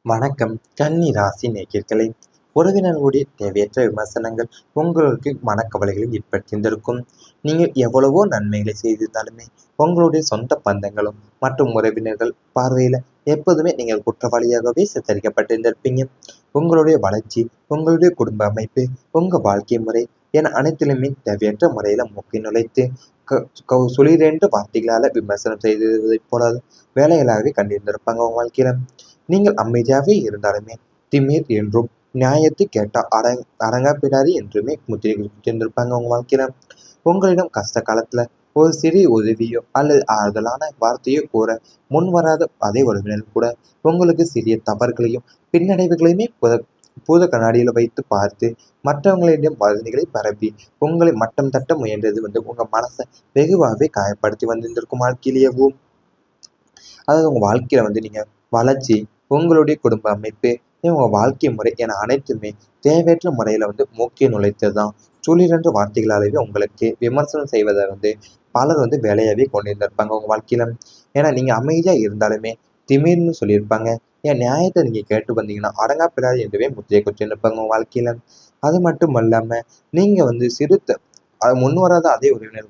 வணக்கம். கன்னி ராசி நேயர்களே, உறவினர்களுடைய தேவையற்ற விமர்சனங்கள் உங்களுக்கு மனக்கவலைகளை ஏற்படுத்தியிருந்திருக்கும். நீங்கள் எவ்வளவோ நன்மைகளை செய்திருந்தாலுமே உங்களுடைய சொந்த பந்தங்களும் மற்றும் உறவினர்கள் பார்வையில எப்போதுமே நீங்கள் குற்றவாளியாகவே சித்தரிக்கப்பட்டிருந்திருப்பீங்க. உங்களுடைய வளர்ச்சி, உங்களுடைய குடும்ப அமைப்பு, உங்க வாழ்க்கை முறை என அனைத்திலுமே தேவையற்ற முறையில மூக்கை நுழைத்து சுளிரென்ற வார்த்தைகளால விமர்சனம் செய்ததைப் போல வேலைகளாகவே கண்டிருந்திருப்பாங்க உங்க வாழ்க்கையில. நீங்கள் அமைதியாகவே இருந்தாலுமே திமிர் என்றும் நியாயத்தை கேட்டால் அடங்கா பிடாரி என்றுமே முத்திரை குத்திருந்திருப்பாங்க உங்க வாழ்க்கையில. உங்களிடம் கஷ்ட காலத்துல ஒரு சிறிய உதவியோ அல்லது ஆறுதலான வார்த்தையோ கூற முன்வராத அதே உறவினர் கூட உங்களுக்கு சிறிய தவறுகளையும் பின்னடைவுகளையுமே பூத கண்ணாடியில வைத்து பார்த்து மற்றவங்களிடம் வதந்திகளை பரப்பி உங்களை மட்டம் தட்ட முயன்றது உங்க மனசை வெகுவாகவே காயப்படுத்தி வந்திருந்திருக்கும் வாழ்க்கையிலேயவும். அதாவது உங்க வாழ்க்கையில நீங்க வளர்ச்சி, உங்களுடைய குடும்ப அமைப்பு, உங்க வாழ்க்கை முறை என அனைத்துமே தேவையற்ற முறையில மூக்கை நுழைத்ததுதான். சுளிரென்ற வார்த்தைகளாலேயே உங்களுக்கு விமர்சனம் செய்வதை பலர் வேலையாவே கொண்டிருந்திருப்பாங்க உங்க வாழ்க்கையில. ஏன்னா நீங்க அமைதியா இருந்தாலுமே திமிர்னு சொல்லியிருப்பாங்க. என் நியாயத்தை நீங்க கேட்டு வந்தீங்கன்னா அடங்காப்பிடாது என்றுமே முத்திரை குத்திருப்பாங்க உங்க வாழ்க்கையில. அது மட்டும் அல்லாம நீங்க சிறுத்த முன் வராத அதே உறவினர்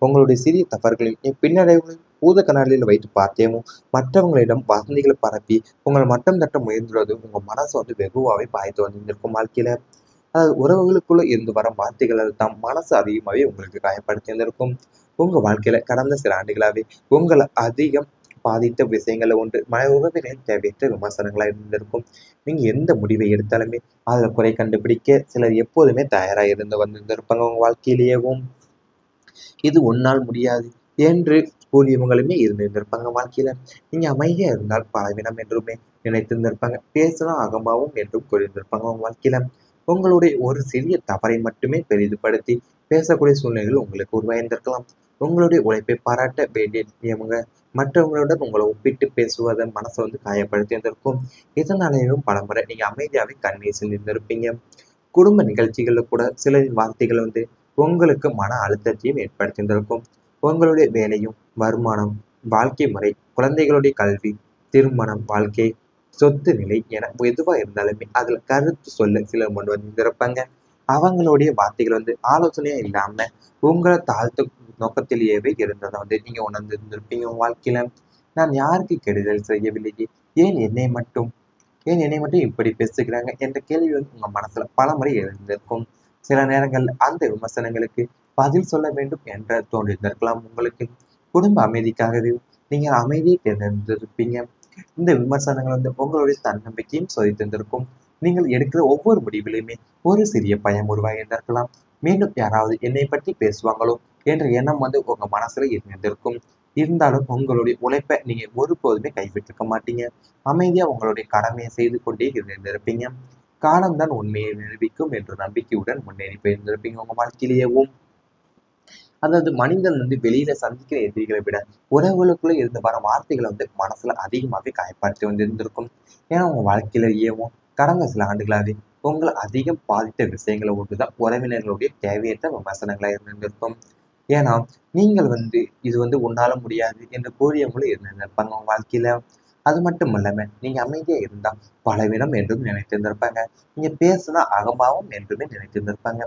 உங்களுடைய சிறிய தவறுகளையும் பின்னடைவுகளையும் பூத கண்ணாடியில் வைத்து பார்த்தேவும் மற்றவங்களிடம் வதந்திகளை பரப்பி உங்களை மட்டம் தட்ட முயன்றது உங்க மனசை வெகுவாவே பாய்த்து வந்திருக்கும் வாழ்க்கையில. அதாவது உறவுகளுக்குள்ள இருந்து வர வார்த்தைகளால் தான் மனசு அதிகமாகவே உங்களுக்கு காயப்படுத்தி இருந்திருக்கும். உங்க வாழ்க்கையில கடந்த சில ஆண்டுகளாவே உங்களை அதிகம் பாதித்த விஷயங்கள்ல ஒன்று உறவினரின் தேவையற்ற விமர்சனங்களா இருந்திருக்கும். நீங்க எந்த முடிவை எடுத்தாலுமே அதுல குறை கண்டுபிடிக்க சிலர் எப்போதுமே தயாரா இருந்து வந்திருந்திருப்பாங்க உங்க வாழ்க்கையிலேயேவும். இது உன்னால் முடியாது என்று கூறியவங்களுமே இருந்திருப்பாங்க வாழ்க்கையில. நீங்க அமைதியா இருந்தால் பலவீனம் என்றுமே நினைத்திருந்திருப்பாங்க. பேசினா அகம்பாவும் என்றும் கூறியிருந்திருப்பாங்க உங்க வாழ்க்கையில. உங்களுடைய ஒரு சிறிய தவறை மட்டுமே பெரிதுபடுத்தி பேசக்கூடிய சூழ்நிலைகள் உங்களுக்கு உருவாயிருந்திருக்கலாம். உங்களுடைய உழைப்பை பாராட்ட வேண்டியவங்க மற்றவங்களுடன் உங்களை ஒப்பிட்டு பேசுவதன் மனசை காயப்படுத்தி இருந்திருக்கும். இதனாலேயும் பலமுறை நீங்க அமைதியாவே கண்ணீர் சிந்திருந்திருப்பீங்க. குடும்ப நிகழ்ச்சிகள்ல கூட சிலரின் வார்த்தைகள் உங்களுக்கு மன அழுத்தத்தையும் ஏற்படுத்தியிருந்திருக்கும். உங்களுடைய வேலையும் வருமானம், வாழ்க்கை முறை, குழந்தைகளுடைய கல்வி, திருமணம், வாழ்க்கை, சொத்து நிலை என எதுவா இருந்தாலுமே அதுல கருத்து சொல்ல சிலர் கொண்டு வந்திருப்பாங்க. அவங்களுடைய வார்த்தைகள் ஆலோசனையா இல்லாம உங்களை தாழ்த்து நோக்கத்திலேயே இருந்ததை நீங்க உணர்ந்திருந்திருப்பீங்க உங்க வாழ்க்கையில. நான் யாருக்கு கெடுதல் செய்யவில்லையே, ஏன் என்னை மட்டும் ஏன் என்னை மட்டும் இப்படி பேசுகிறாங்க என்ற கேள்வி உங்க மனசுல பலமுறை எழுந்திருக்கும். சில நேரங்கள்ல அந்த விமர்சனங்களுக்கு பதில் சொல்ல வேண்டும் என்ற தோன்றியிருந்திருக்கலாம் உங்களுக்கு. குடும்ப அமைதிக்காகவே நீங்க அமைதியை தேர்ந்தெடுத்திருப்பீங்க. இந்த விமர்சனங்கள் உங்களுடைய தன்னம்பிக்கையும் சோதித்திருந்திருக்கும். நீங்கள் எடுக்கிற ஒவ்வொரு முடிவிலுமே ஒரு சிறிய பயம் உருவாகியிருந்திருக்கலாம். மீண்டும் யாராவது என்னை பற்றி பேசுவாங்களோ என்ற எண்ணம் உங்க மனசுல இருந்திருக்கும். இருந்தாலும் உங்களுடைய உழைப்பை நீங்க ஒருபோதுமே கைவிட்டிருக்க மாட்டீங்க. அமைதியா உங்களுடைய கடமையை செய்து கொண்டே இருந்திருப்பீங்க. காலம்தான் உண்மையை நிரூபிக்கும் என்ற நம்பிக்கையுடன் முன்னேறி போயிருந்திருப்பீங்க உங்க வாழ்க்கையிலேயேவும். அதாவது மனிதன் வெளியில சந்திக்கிற எதிரிகளை விட உறவுகளுக்குள்ள இருந்து வர வார்த்தைகளை மனசுல அதிகமாகவே காயப்படுத்தி இருந்திருக்கும். ஏன்னா உங்க வாழ்க்கையிலேயேவும் கடந்த சில ஆண்டுகளாவே உங்களை அதிகம் பாதித்த விஷயங்களை ஒன்றுதான் உறவினர்களுடைய தேவையற்ற விமர்சனங்களா இருந்திருக்கும். ஏன்னா நீங்கள் இது உன்னால முடியாது என்று கூறியவங்களும் இருந்திருப்பாங்க உங்க வாழ்க்கையில. அது மட்டும் இல்லாம நீங்க அமைதியா இருந்தா பலவீனம் என்றும் நினைத்திருந்திருப்பாங்க. நீங்க பேசுனா அகம்பாவம் என்றுமே நினைத்திருந்திருப்பாங்க.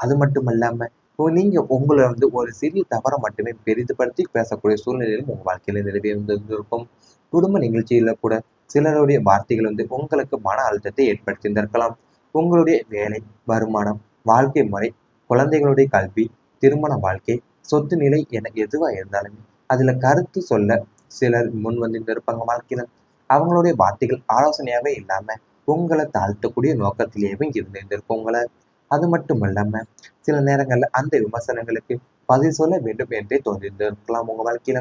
அது மட்டும் இல்லாம நீங்க உங்களை ஒரு சிறிய தவறை மட்டுமே பெரிதுபடுத்தி பேசக்கூடிய சூழ்நிலையிலும் உங்க வாழ்க்கையில நிலவி இருந்திருக்கும். குடும்ப நிகழ்ச்சியில கூட சிலருடைய வார்த்தைகள் உங்களுக்கு மன அழுத்தத்தை ஏற்படுத்தியிருந்திருக்கலாம். உங்களுடைய வேலை, வருமானம், வாழ்க்கை முறை, குழந்தைகளுடைய கல்வி, திருமண வாழ்க்கை, சொத்து நிலை என எதுவா இருந்தாலுமே அதுல கருத்து சொல்ல சிலர் முன் வந்திருந்திருப்பாங்க வாழ்க்கையில. அவங்களுடைய வார்த்தைகள் ஆலோசனையாவே இல்லாம உங்களை தாழ்த்தக்கூடிய நோக்கத்திலேயே இருந்திருக்கும் உங்களை. அது மட்டும் இல்லாம சில நேரங்கள்ல அந்த விமர்சனங்களுக்கு பதில் சொல்ல வேண்டும் என்றே தோன்றியிருந்திருக்கலாம் உங்க வாழ்க்கையில.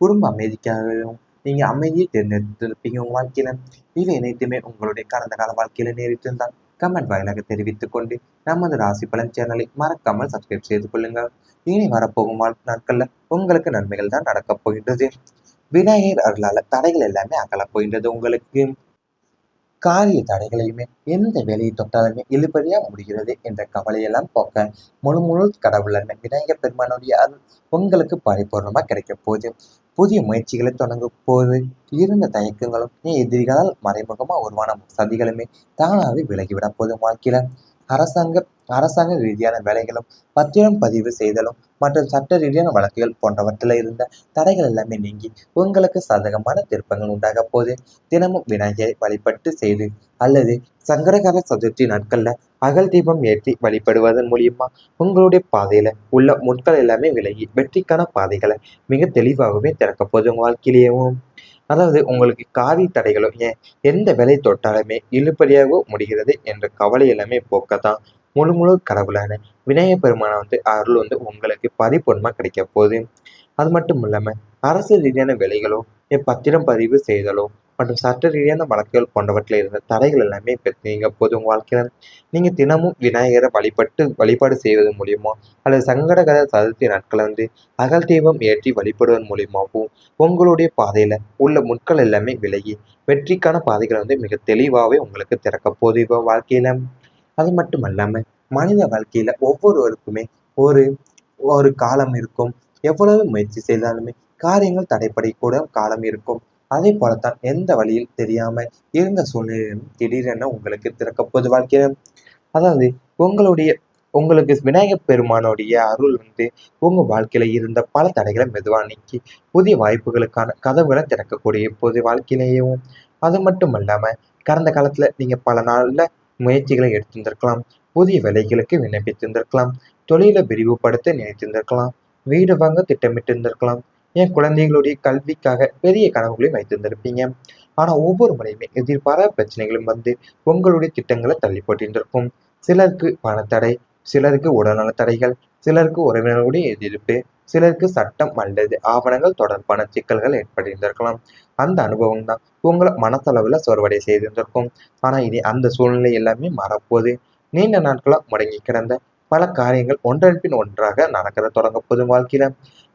குடும்ப அமைதிக்காகவும் நீங்க அமைதியை தேர்ந்தெடுத்திருப்பீங்க உங்க வாழ்க்கையில. இவை அனைத்துமே உங்களுடைய கடந்த கால வாழ்க்கையில நேரிட்டிருந்தால் கமெண்ட் வாயிலாக தெரிவித்துக் கொண்டு நமது ராசி பலன் சேனலை மறக்காமல் சப்ஸ்கிரைப் செய்து கொள்ளுங்கள். இனி வரப்போகும் நாட்கள்ல உங்களுக்கு நன்மைகள் தான் நடக்கப் போகின்றது. விநாயகர் அருளால தடைகள் எல்லாமே அகலப் போகின்றது உங்களுக்கு. காரிய தடைகளையுமே எந்த வேலையை தொட்டாலுமே இழுபறியா முடிகிறது என்ற கவலையெல்லாம் போக்க முழு முழு கடவுளன் விநாயகர் பெருமானுடைய அருள் உங்களுக்கு பரிபூர்ணமா கிடைக்க போகுது. புதிய முயற்சிகளை தொடங்கும் போது இருந்த தயக்கங்களும் எதிரிகளால் மறைமுகமா உருவான சதிகளுமே தானாகவே விலகிவிட போதும். வாழ்க்கையில அரசாங்க அரசாங்க ரீதியான வேலைகளும் பத்திரம் பதிவு செய்தலும் மற்றும் சட்ட ரீதியான வழக்குகள் போன்றவற்றில் இருந்த தடைகள் எல்லாமே நீங்கி உங்களுக்கு சாதகமான திருப்பங்கள் உண்டாக போது. தினமும் விநாயகரை வழிபட்டு செய்து அல்லது சங்கடகர சதுர்த்தி நாட்கள்ல அகல் தீபம் ஏற்றி வழிபடுவதன் மூலியமா உங்களுடைய பாதையில உள்ள முட்கள் எல்லாமே விலகி வெற்றிக்கான பாதைகளை மிக தெளிவாகவே திறக்க போது உங்க வாழ்க்கையிலேயும். அதாவது உங்களுக்கு காரிய தடைகளும் எந்த வேலை தொட்டாலுமே இழுபறியாக முடிகிறது என்ற கவலை எல்லாமே போக்கத்தான் முழு முழு கடவுளான விநாயகர் பெருமான அருள் உங்களுக்கு பரிபூர்ணமா கிடைக்க போகுது. அது மட்டும் இல்லாம அரசு ரீதியான வேலைகளோ பத்திரம் பதிவு செய்தலோ மற்றும் சட்ட ரீதியான வழக்குகள் போன்றவற்றில் இருந்த தடைகள் எல்லாமே நீங்க போது உங்க வாழ்க்கையில நீங்க தினமும் விநாயகரை வழிபாடு செய்வதன் மூலியமோ அல்லது சங்கடகர சதுர்த்தி நாட்களை அகல் தீபம் ஏற்றி வழிபடுவதன் மூலியமாகவும் உங்களுடைய பாதையில உள்ள முட்கள் எல்லாமே விலகி வெற்றிக்கான பாதைகளை மிக தெளிவாகவே உங்களுக்கு திறக்க போகுது இப்போ வாழ்க்கையில. அது மட்டும் அல்லாம மனித வாழ்க்கையில ஒவ்வொருவருக்குமே ஒரு ஒரு காலம் இருக்கும். எவ்வளவு முயற்சி செய்தாலுமே காரியங்கள் தடைப்படக்கூட காலம் இருக்கும். அதே போலத்தான் எந்த வழியில் தெரியாம இருந்த சூழ்நிலையிலும் திடீரென உங்களுக்கு திறக்கப்போது வாழ்க்கையில. அதாவது உங்களுடைய உங்களுக்கு விநாயகர் பெருமானுடைய அருள் உங்க வாழ்க்கையில இருந்த பல தடைகளை மெதுவா நீக்கி புதிய வாய்ப்புகளுக்கான கதவுகளை திறக்கக்கூடிய இப்போது வாழ்க்கையிலேயும். அது மட்டும் அல்லாம கடந்த காலத்துல நீங்க பல நாள்ல முயற்சிகளை எடுத்திருந்திருக்கலாம். புதிய வேலைகளுக்கு விண்ணப்பித்திருந்திருக்கலாம். தொழிலை விரிவுபடுத்த நினைத்திருந்திருக்கலாம். வீடு வாங்க திட்டமிட்டு இருந்திருக்கலாம். என் குழந்தைகளுடைய கல்விக்காக பெரிய கனவுகளையும் வைத்திருந்திருப்பீங்க. ஆனா ஒவ்வொரு முறையுமே எதிர்பாராத பிரச்சனைகளும் உங்களுடைய திட்டங்களை தள்ளி போட்டிருந்திருக்கும். சிலருக்கு பணத்தடை, சிலருக்கு உடல்நல தடைகள், சிலருக்கு உறவினர்களுடைய எதிர்ப்பு, சிலருக்கு சட்டம் அல்லது ஆவணங்கள் தொடர்பான சிக்கல்கள் ஏற்பட்டிருந்திருக்கலாம். அந்த அனுபவம் தான் உங்களை மனசளவுல சோர்வடை செய்திருந்திருக்கும். ஆனா இனி அந்த சூழ்நிலை எல்லாமே மாறப்போகுது. நீண்ட நாட்களா முடங்கி கிடந்த பல காரியங்கள் ஒன்றன் பின் ஒன்றாக நடக்கிற தொடங்க போதும் வாழ்க்கையில.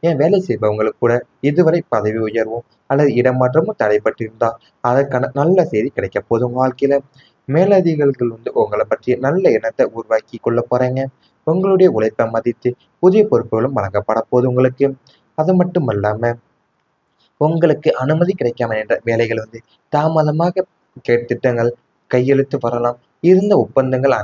வேலை செய்பவங்களுக்கு கூட இதுவரை பதவி உயர்வும் அல்லது இடமாற்றமும் தடைப்பட்டிருந்தா அதற்கான நல்ல செய்தி கிடைக்க போதும் வாழ்க்கையில. மேலதிகாரிகள் உங்களை பற்றிய நல்ல எண்ணத்தை உருவாக்கி கொள்ள போறீங்க. உங்களுடைய உழைப்பை மதித்து புதிய பொறுப்புகளும் வழங்கப்பட போகுது உங்களுக்கு. அது மட்டும் அல்லாம உங்களுக்கு அனுமதி கிடைக்காம என்ற வேலைகள் தாமதமாக திட்டங்கள் கையெழுத்து வரலாம். இருந்த ஒப்பந்தங்கள்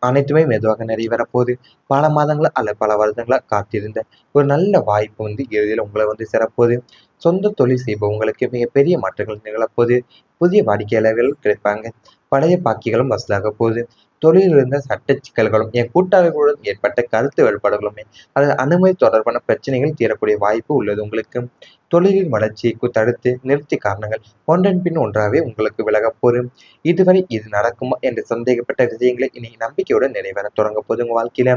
அனைத்துமே மெதுவாக நிறைவேறப் போகுது. பல மாதங்களா அல்லது பல வருடங்களா காத்திருந்த ஒரு நல்ல வாய்ப்பு இறுதியில் உங்களை சேரப்போகுது. சொந்த தொழில் செய்பவங்களுக்கு மிகப்பெரிய மாற்றங்கள் நிகழப்போகுது. புதிய வாடிக்கையாளர்கள் கிடைப்பாங்க. பழைய பாக்கிகளும் வசூலாக போகுது. தொழிலில் இருந்த சட்ட சிக்கல்களும் கூட்டாளர்களுடன் ஏற்பட்ட கருத்து வேறுபாடுகளுமே அல்லது அனுமதி தொடர்பான பிரச்சனைகள் தீரக்கூடிய வாய்ப்பு உள்ளது உங்களுக்கு. தொழிலின் வளர்ச்சியை தடுத்து நிறுத்திய காரணங்கள் ஒன்றன் பின் ஒன்றாகவே உங்களுக்கு விலகப் போகும். இதுவரை இது நடக்குமா என்று சந்தேகப்பட்ட விஷயங்களை இனி நம்பிக்கையுடன் நிறைவேற தொடங்க போது உங்க வாழ்க்கையில.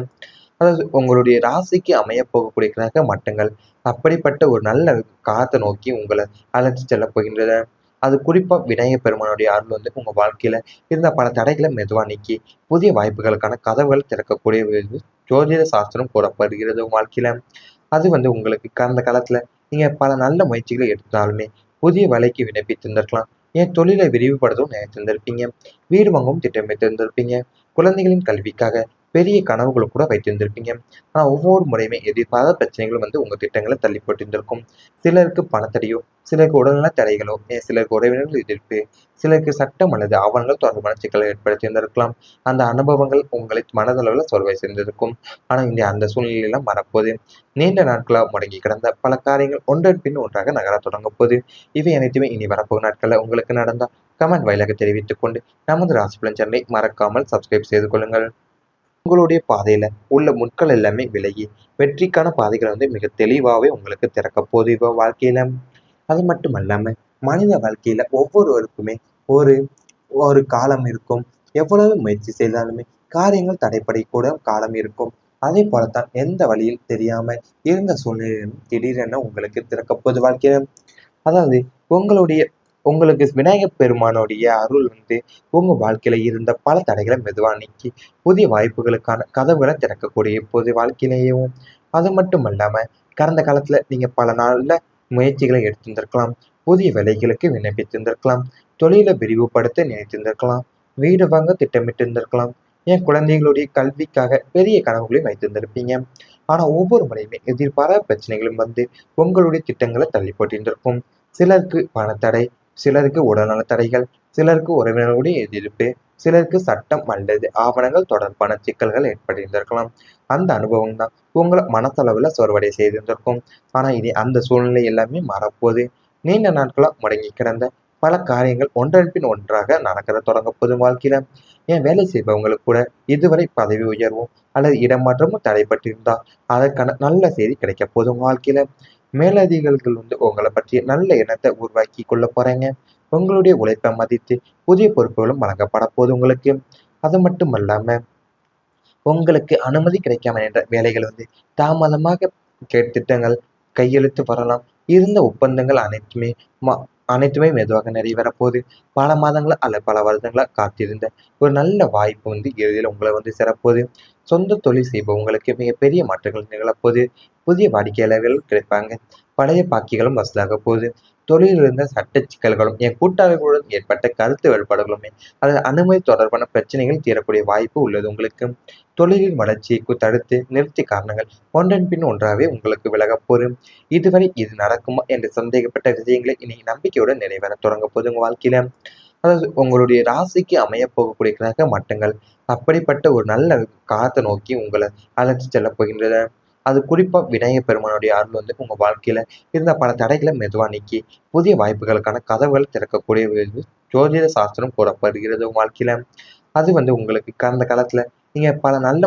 அதாவது உங்களுடைய ராசிக்கு அமைய போகக்கூடிய கிரக மட்டங்கள் அப்படிப்பட்ட ஒரு நல்ல காலத்தை நோக்கி உங்களை அழைத்து செல்ல போகின்றன. அது குறிப்பா விநாயகர் பெருமானுடைய அருள் உங்க வாழ்க்கையில இருந்த பல தடைகளை மெதுவா நீக்கி புதிய வாய்ப்புகளுக்கான கதவுகள் திறக்கக்கூடிய ஜோதிட சாஸ்திரம் கூறப்படுகிறது உங்க வாழ்க்கையில. அது உங்களுக்கு கடந்த காலத்துல நீங்க பல நல்ல முயற்சிகளை எடுத்தாலுமே புதிய வேலைக்கு விண்ணப்பித்திருந்திருக்கலாம். தொழிலை விரிவுபடுத்தவும் நினைத்திருந்திருப்பீங்க. வீடு வாங்கவும் திட்டமிட்டிருந்திருப்பீங்க. குழந்தைகளின் கல்விக்காக பெரிய கனவுகளை கூட வைத்திருந்திருப்பீங்க. ஆனா ஒவ்வொரு முறையுமே எதிர்பாராத பிரச்சனைகளும் உங்க திட்டங்களை தள்ளி போட்டிருந்திருக்கும். சிலருக்கு பணத்தடையோ, சிலருக்கு உடல்நல தடைகளோ, சிலருக்கு உறவினர்கள் எதிர்ப்பு, சிலருக்கு சட்டம் அல்லது ஆவணங்கள் தொடர்பான சிக்கலை ஏற்படுத்தியிருந்திருக்கலாம். அந்த அனுபவங்கள் உங்களை மனதளவில் சோர்வை செய்திருக்கும். ஆனா இந்த அந்த சூழ்நிலையெல்லாம் மறப்போது. நீண்ட நாட்களா முடங்கி கிடந்த பல காரியங்கள் ஒன்றன் பின் ஒன்றாக நகர தொடங்க போது. இவை அனைத்துமே இனி வரப்போகும் நாட்களில் உங்களுக்கு நடந்தால் கமெண்ட் வாயிலாக தெரிவித்துக் கொண்டு நமது ராசிபலன் சேனலை மறக்காமல் சப்ஸ்கிரைப் செய்து கொள்ளுங்கள். உங்களுடைய பாதையில உள்ள முட்கள் எல்லாமே விலகி வெற்றிக்கான பாதைகளை மிக தெளிவாகவே உங்களுக்கு திறக்க போது இப்போ வாழ்க்கையில. அது மட்டும் அல்லாம மனித வாழ்க்கையில ஒவ்வொருவருக்குமே ஒரு ஒரு காலம் இருக்கும். எவ்வளவு முயற்சி செய்தாலுமே காரியங்கள் தடைப்படக்கூட காலம் இருக்கும். அதே போலத்தான் எந்த வழியில் தெரியாம இருந்த சூழ்நிலையிலும் திடீரென உங்களுக்கு திறக்கப்போது வாழ்க்கையில. அதாவது உங்களுடைய உங்களுக்கு விநாயகர் பெருமானுடைய அருள் உங்க வாழ்க்கையில இருந்த பல தடைகளை மெதுவா நீக்கி புதிய வாய்ப்புகளுக்கான கதவுகளை திறக்கக்கூடிய இப்போது வாழ்க்கையிலேயும். அது மட்டும் அல்லாம கடந்த காலத்துல நீங்க பல நாள்ல முயற்சிகளை எடுத்திருந்திருக்கலாம். புதிய வேலைகளுக்கு விண்ணப்பித்திருந்திருக்கலாம். தொழிலை விரிவுபடுத்த நினைத்திருந்திருக்கலாம், வீடு வாங்க திட்டமிட்டு இருந்திருக்கலாம், என் குழந்தைகளுடைய கல்விக்காக பெரிய கனவுகளையும் வைத்திருந்திருப்பீங்க. ஆனா ஒவ்வொரு முறையுமே எதிர்பாராத பிரச்சனைகளும் வந்து உங்களுடைய திட்டங்களை தள்ளி போட்டிருந்திருக்கும். சிலருக்கு பணத்தடை, சிலருக்கு உடல்நல தடைகள், சிலருக்கு உறவினர்களுடைய எதிர்ப்பு, சிலருக்கு சட்டம் அல்லது ஆவணங்கள் தொடர்பான சிக்கல்கள் ஏற்பட்டிருந்திருக்கலாம். அந்த அனுபவம் தான் உங்களை மனசளவுல சோர்வடைய செய்திருந்திருக்கும். ஆனா இனி அந்த சூழ்நிலை எல்லாமே மாறப்போகுது. நீண்ட நாட்களா முடங்கி கிடந்த பல காரியங்கள் ஒன்றன் பின் ஒன்றாக நடக்கிற தொடங்க போதும் வாழ்க்கையில. ஏன் வேலை செய்பவங்களுக்கு கூட இதுவரை பதவி உயர்வும் அல்லது இடமாற்றமும் தடைப்பட்டிருந்தா அதற்கான நல்ல செய்தி கிடைக்க போதும் வாழ்க்கையில. மேலதிகாரிகள் வந்து உங்களை பற்றிய நல்ல எண்ணத்தை உருவாக்கி கொள்ள போறாங்க. உங்களுடைய உழைப்பை மதித்து புதிய பொறுப்புகளும் வழங்கப்பட போகுது உங்களுக்கு. அது மட்டும் அல்லாம உங்களுக்கு அனுமதி கிடைக்காம நின்ற வேலைகள் வந்து தாமதமாக திட்டங்கள் கையெழுத்து வரலாம். இருந்த ஒப்பந்தங்கள் அனைத்துமே மெதுவாக நிறைவேறப் போகுது. பல மாதங்களா அல்லது பல வருடங்களா காத்திருந்த ஒரு நல்ல வாய்ப்பு வந்து இறுதியில் உங்களை வந்து சேரப்போகுது. சொந்த தொழில் செய்பவங்களுக்கு மிகப்பெரிய மாற்றங்கள் நிகழப்போகுது. புதிய வாடிக்கையாளர்கள் கிடைப்பாங்க. பழைய பாக்கிகளும் வசூலாக போகுது. தொழிலில் இருந்த சட்ட சிக்கல்களும் என் கூட்டாளர்களுடன் ஏற்பட்ட கருத்து வேறுபாடுகளுமே அல்லது அனுமதி தொடர்பான பிரச்சனைகள் தீரக்கூடிய வாய்ப்பு உள்ளது உங்களுக்கு. தொழிலின் வளர்ச்சியை தடுத்து நிறுத்திய காரணங்கள் ஒன்றன் பின் ஒன்றாகவே உங்களுக்கு விலகப் போகும். இதுவரை இது நடக்குமா என்று சந்தேகப்பட்ட விஷயங்களை இனி நம்பிக்கையுடன் நிறைவேற தொடங்க போது உங்க வாழ்க்கையில. அதாவது உங்களுடைய ராசிக்கு அமைய போகக்கூடிய கிரக மட்டங்கள் அப்படிப்பட்ட ஒரு நல்ல காலத்தை நோக்கி உங்களை அழைத்து செல்ல போகின்றன. அது குறிப்பா விநாயகப் பெருமானுடைய அருள் வந்து உங்க வாழ்க்கையில இருந்த பல தடைகளை மெதுவா நீக்கி புதிய வாய்ப்புகளுக்கான கதவுகள் திறக்கக்கூடிய ஜோதிட சாஸ்திரம் கூறப்படுகிறது உங்க வாழ்க்கையில. அது வந்து உங்களுக்கு கடந்த காலத்துல நீங்க பல நல்ல